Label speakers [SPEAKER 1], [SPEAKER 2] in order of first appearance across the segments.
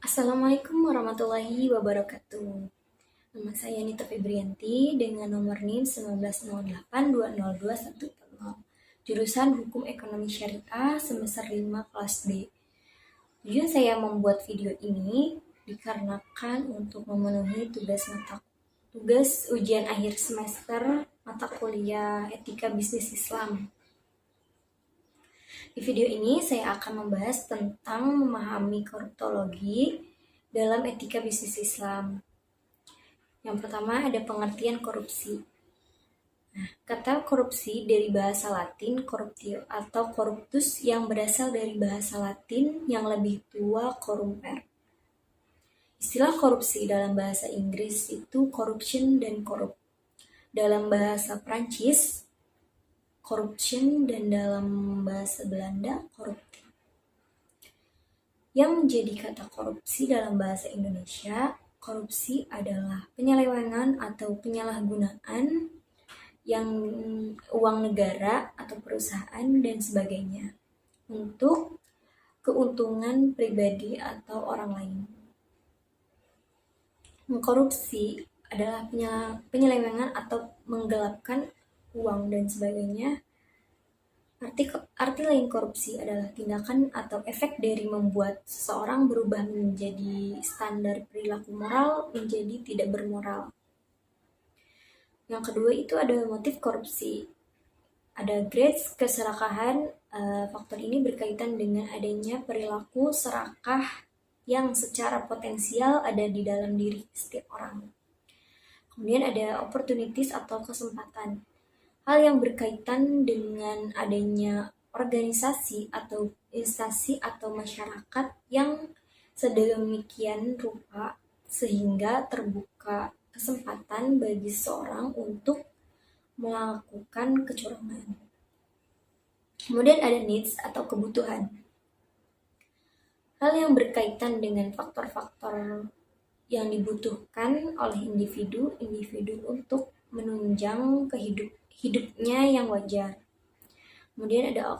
[SPEAKER 1] Assalamualaikum warahmatullahi wabarakatuh. Nama saya Nita Febrianti dengan nomor NIM 1908202140. Jurusan Hukum Ekonomi Syariah semester 5 kelas D. Tujuan saya membuat video ini dikarenakan untuk memenuhi tugas ujian akhir semester mata kuliah Etika Bisnis Islam. Di video ini saya akan membahas tentang memahami koruptologi dalam etika bisnis Islam. Yang pertama ada pengertian korupsi. Kata korupsi dari bahasa Latin corruptio atau corruptus yang berasal dari bahasa Latin yang lebih tua corrumper. Istilah korupsi dalam bahasa Inggris itu corruption dan corrupt. Dalam bahasa Prancis corruption dan dalam bahasa Belanda corruptie. Yang menjadi kata korupsi dalam bahasa Indonesia, korupsi adalah penyelewengan atau penyalahgunaan yang uang negara atau perusahaan dan sebagainya untuk keuntungan pribadi atau orang lain. Mengkorupsi adalah penyelewengan atau menggelapkan uang dan sebagainya. Arti lain korupsi adalah tindakan atau efek dari membuat seseorang berubah menjadi standar perilaku moral menjadi tidak bermoral. Yang kedua itu ada motif korupsi. Ada grades keserakahan. Faktor ini berkaitan dengan adanya perilaku serakah yang secara potensial ada di dalam diri setiap orang. Kemudian ada opportunities atau kesempatan. Hal yang berkaitan dengan adanya organisasi atau instansi atau masyarakat yang sedemikian rupa sehingga terbuka kesempatan bagi seseorang untuk melakukan kecurangan. Kemudian ada needs atau kebutuhan. Hal yang berkaitan dengan faktor-faktor yang dibutuhkan oleh individu untuk menunjang hidupnya yang wajar. Kemudian ada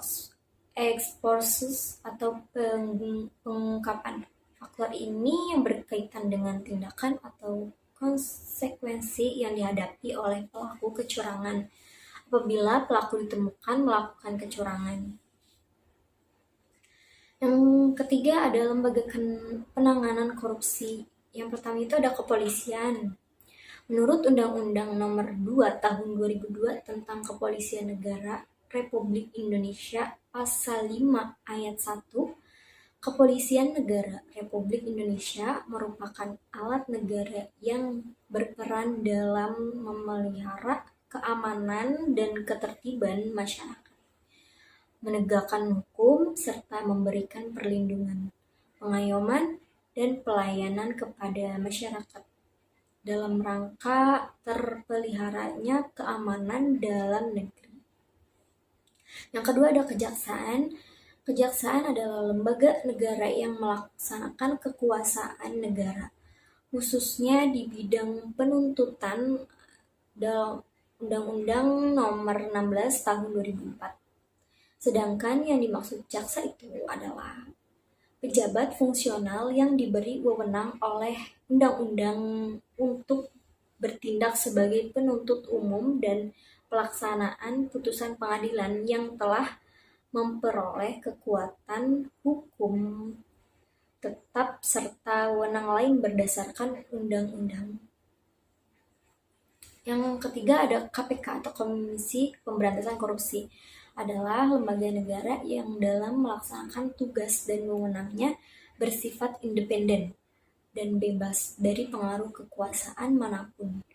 [SPEAKER 1] exposures atau pengungkapan. Faktor ini yang berkaitan dengan tindakan atau konsekuensi yang dihadapi oleh pelaku kecurangan apabila pelaku ditemukan melakukan kecurangan. Yang ketiga ada lembaga penanganan korupsi. Yang pertama itu ada kepolisian. Menurut Undang-Undang Nomor 2 Tahun 2002 tentang Kepolisian Negara Republik Indonesia Pasal 5 Ayat 1, Kepolisian Negara Republik Indonesia merupakan alat negara yang berperan dalam memelihara keamanan dan ketertiban masyarakat, menegakkan hukum, serta memberikan perlindungan, pengayoman, dan pelayanan kepada masyarakat dalam rangka terpeliharanya keamanan dalam negeri. Yang kedua ada kejaksaan. Kejaksaan adalah lembaga negara yang melaksanakan kekuasaan negara, khususnya di bidang penuntutan dalam Undang-Undang Nomor 16 Tahun 2004. Sedangkan yang dimaksud jaksa itu adalah pejabat fungsional yang diberi wewenang oleh undang-undang untuk bertindak sebagai penuntut umum dan pelaksanaan putusan pengadilan yang telah memperoleh kekuatan hukum tetap serta wewenang lain berdasarkan undang-undang. Yang ketiga ada KPK atau Komisi Pemberantasan Korupsi, adalah lembaga negara yang dalam melaksanakan tugas dan wewenangnya bersifat independen dan bebas dari pengaruh kekuasaan manapun.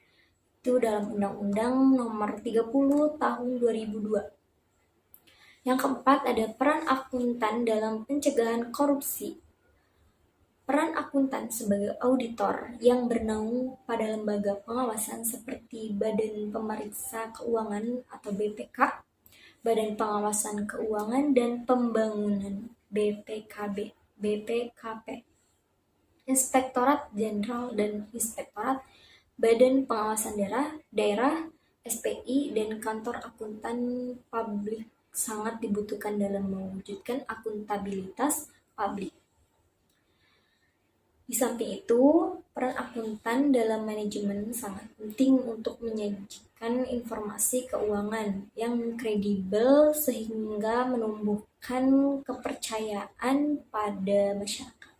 [SPEAKER 1] Itu dalam Undang-Undang Nomor 30 Tahun 2002. Yang keempat ada peran akuntan dalam pencegahan korupsi. Peran akuntan sebagai auditor yang bernaung pada lembaga pengawasan seperti Badan Pemeriksa Keuangan atau BPK, Badan Pengawasan Keuangan dan Pembangunan BPKP, Inspektorat Jenderal dan Inspektorat Badan Pengawasan Daerah SPI dan kantor akuntan publik sangat dibutuhkan dalam mewujudkan akuntabilitas publik. Di samping itu, peran akuntan dalam manajemen sangat penting untuk menyajikan informasi keuangan yang kredibel sehingga menumbuhkan kepercayaan pada masyarakat.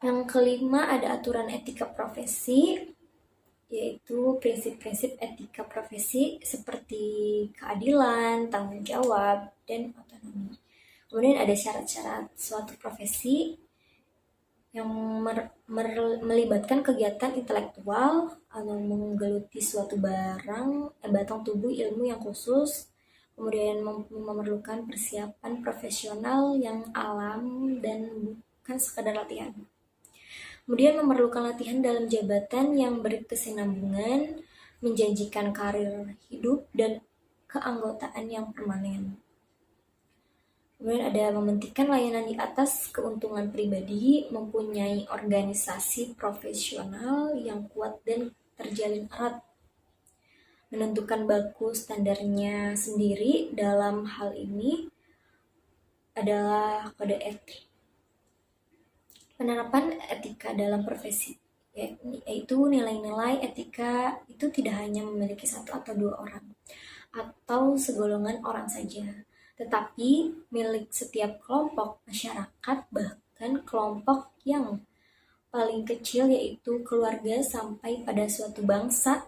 [SPEAKER 1] Yang kelima ada aturan etika profesi, yaitu prinsip-prinsip etika profesi seperti keadilan, tanggung jawab, dan otonomi. Kemudian ada syarat-syarat suatu profesi yang melibatkan kegiatan intelektual atau menggeluti suatu batang tubuh ilmu yang khusus, kemudian memerlukan persiapan profesional yang alam dan bukan sekadar latihan. Kemudian memerlukan latihan dalam jabatan yang berkesinambungan, menjanjikan karir hidup dan keanggotaan yang permanen. Kemudian ada mementingkan layanan di atas keuntungan pribadi, mempunyai organisasi profesional yang kuat dan terjalin erat, menentukan baku standarnya sendiri. Dalam hal ini adalah kode etik. Penerapan etika dalam profesi, yaitu nilai-nilai etika itu tidak hanya memiliki satu atau dua orang atau segolongan orang saja, tetapi milik setiap kelompok masyarakat, bahkan kelompok yang paling kecil yaitu keluarga sampai pada suatu bangsa.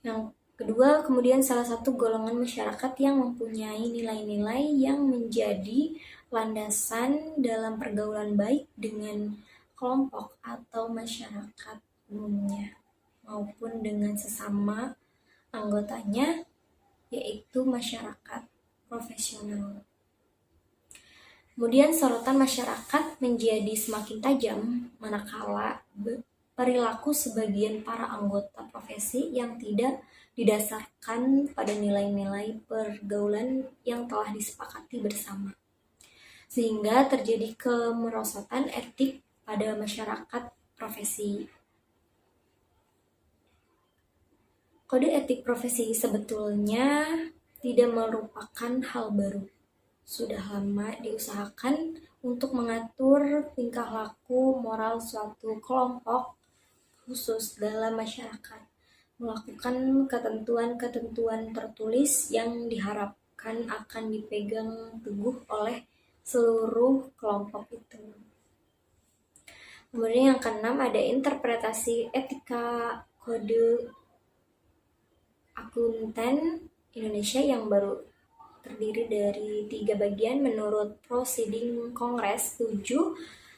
[SPEAKER 1] Yang kedua, kemudian salah satu golongan masyarakat yang mempunyai nilai-nilai yang menjadi landasan dalam pergaulan baik dengan kelompok atau masyarakat umumnya maupun dengan sesama anggotanya, yaitu masyarakat profesional. Kemudian sorotan masyarakat menjadi semakin tajam manakala perilaku sebagian para anggota profesi yang tidak didasarkan pada nilai-nilai pergaulan yang telah disepakati bersama, sehingga terjadi kemerosotan etik pada masyarakat profesi. Kode etik profesi sebetulnya tidak merupakan hal baru. Sudah lama diusahakan untuk mengatur tingkah laku moral suatu kelompok khusus dalam masyarakat, melakukan ketentuan-ketentuan tertulis yang diharapkan akan dipegang teguh oleh seluruh kelompok itu. Kemudian yang keenam ada interpretasi etika kode akuntan Indonesia yang baru terdiri dari 3 bagian menurut Proceeding Kongres 7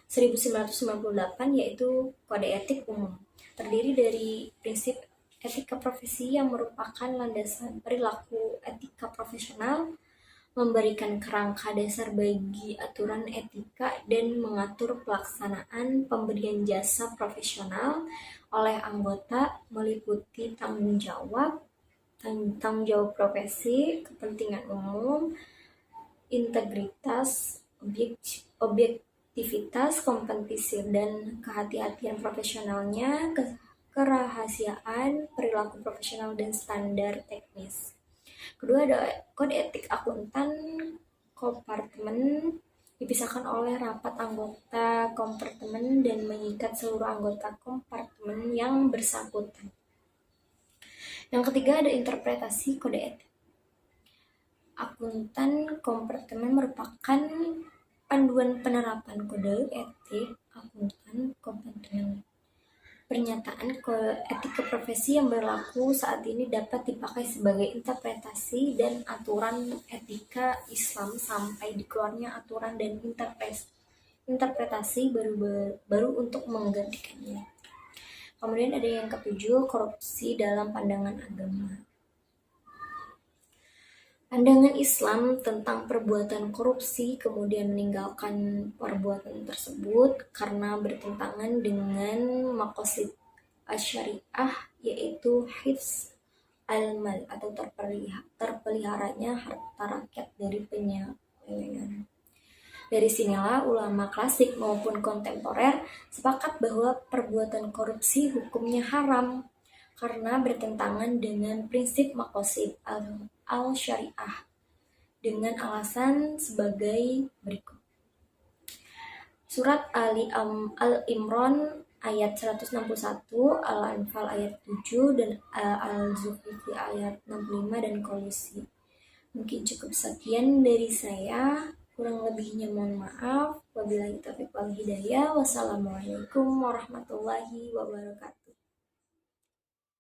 [SPEAKER 1] 1998, yaitu kode etik umum. Terdiri dari prinsip etika profesi yang merupakan landasan perilaku etika profesional, memberikan kerangka dasar bagi aturan etika dan mengatur pelaksanaan pemberian jasa profesional oleh anggota, meliputi tanggung jawab profesi, kepentingan umum, integritas, objektivitas, kompetisi dan kehati-hatian profesionalnya, kerahasiaan, perilaku profesional dan standar teknis. Kedua ada kode etik akuntan kompartemen, dipisahkan oleh rapat anggota kompartemen dan mengikat seluruh anggota kompartemen yang bersangkutan. Yang ketiga ada interpretasi kode etik akuntan kompartemen, merupakan panduan penerapan kode etik akuntan kompartemen. Pernyataan etika profesi yang berlaku saat ini dapat dipakai sebagai interpretasi dan aturan etika Islam sampai dikeluarnya aturan dan interpretasi baru untuk menggantikannya. Kemudian ada yang ketujuh, korupsi dalam pandangan agama. Pandangan Islam tentang perbuatan korupsi kemudian meninggalkan perbuatan tersebut karena bertentangan dengan maqasid asy-syariah, yaitu hifz al-mal atau terpeliharanya harta rakyat dari penyelewengan. Dari sinilah ulama klasik maupun kontemporer sepakat bahwa perbuatan korupsi hukumnya haram karena bertentangan dengan prinsip maqasid al-syariah dengan alasan sebagai berikut. surat Al-Imran ayat 161, Al-Anfal ayat 7, dan Al-Zulkifli ayat 65, dan Qolusi. Mungkin cukup sekian dari saya, kurang lebihnya mohon maaf. Wabillahi taufiq wal hidayah. Wassalamualaikum warahmatullahi wabarakatuh.